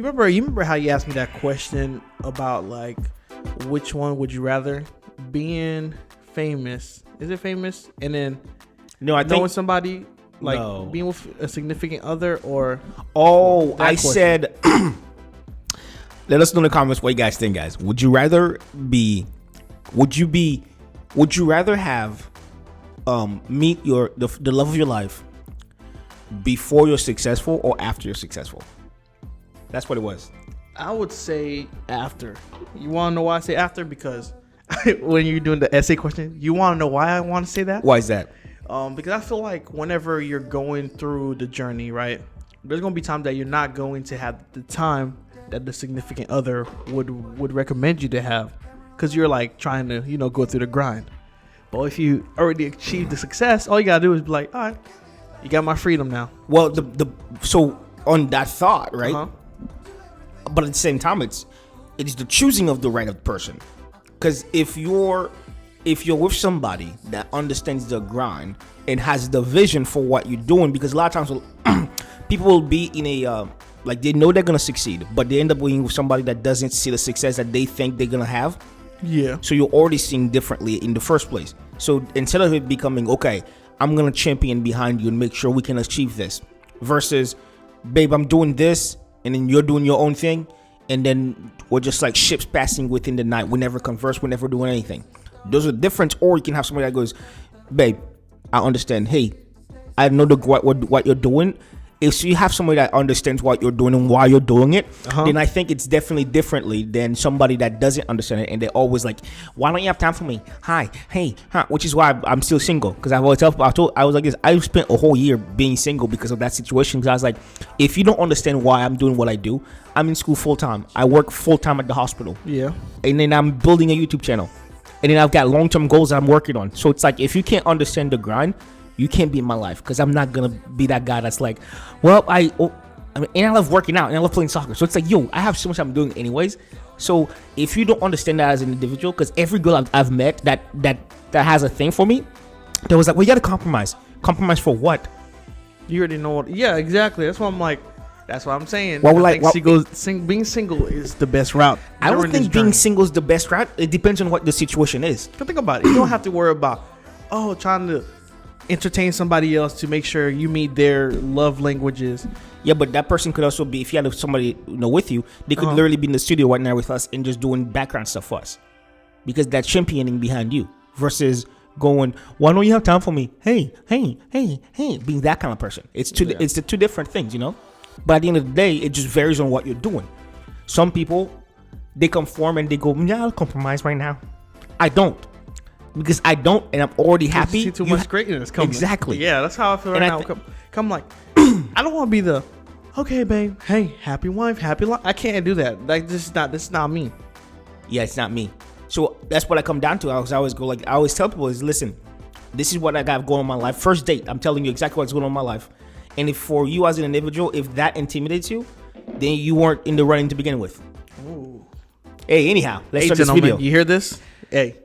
You remember how you asked me that question about like which one would you rather, being famous? Is it famous? And then I knowing think somebody, like being with a significant other, or I said. Let us know in the comments what you guys think, guys. Would you rather have meet the love of your life before you're successful or after you're successful? That's what it was. I would say after. You want to know why I say after? Because when you're doing the essay question, you want to know why I want to say that? Why is that? Because I feel like whenever you're going through the journey, right, there's going to be times that you're not going to have the time that the significant other would recommend you to have, because you're like trying to, go through the grind. But if you already achieved the success, all you got to do is be like, all right, you got my freedom now. Well, so on that thought, right? Uh-huh. But at the same time, it is the choosing of the right of the person. Because if you're with somebody that understands the grind and has the vision for what you're doing, because a lot of times people will be in a like they know they're gonna succeed, but they end up being with somebody that doesn't see the success that they think they're gonna have. Yeah. So you're already seeing differently in the first place. So instead of it becoming, okay, I'm gonna champion behind you and make sure we can achieve this, versus, babe, I'm doing this, and then you're doing your own thing, and then we're just like ships passing within the night. We never converse, we never do anything. Those are different. Or you can have somebody that goes, babe, I understand. Hey, I know what you're doing. If you have somebody that understands what you're doing and why you're doing it, then I think it's definitely differently than somebody that doesn't understand it and they're always like, why don't you have time for me? Hi, hey, huh? Which is why I'm still single, because I was like this. I spent a whole year being single because of that situation. Because I was like, if you don't understand why I'm doing what I do, I'm in school full time. I work full time at the hospital. Yeah, and then I'm building a YouTube channel, and then I've got long-term goals that I'm working on. So it's like, if you can't understand the grind, you can't be in my life, because I'm not gonna be that guy that's like, well, and I love working out and I love playing soccer. So it's like, yo, I have so much I'm doing anyways. So if you don't understand that as an individual, because every girl I've met that has a thing for me, they was like, well, you gotta compromise. Compromise for what? You already know what. Yeah, exactly. That's why I'm like, that's what I'm saying. Well, being single is the best route. I don't think being single is the best route. It depends on what the situation is. Think about it. You don't have to worry about trying to entertain somebody else to make sure you meet their love languages. Yeah, but that person could also be, if you had somebody with you, they could literally be in the studio right now with us and just doing background stuff for us, because that's championing behind you, versus going, why don't you have time for me? Hey, being that kind of person. It's the two different things, But at the end of the day, it just varies on what you're doing. Some people, they conform and they go, yeah, I'll compromise right now. I don't. Because I don't, and I'm already happy. You see too much greatness coming. Exactly. Yeah, that's how I feel right now. Come like, I don't want to be the, okay, babe, hey, happy wife, happy life. I can't do that. Like, this is not me. Yeah, it's not me. So that's what I come down to. I always tell people is, listen, this is what I got going on in my life. First date, I'm telling you exactly what's going on in my life. And if for you as an individual, if that intimidates you, then you weren't in the running to begin with. Ooh. Hey, anyhow, let's start this gentlemen, video. You hear this? Hey.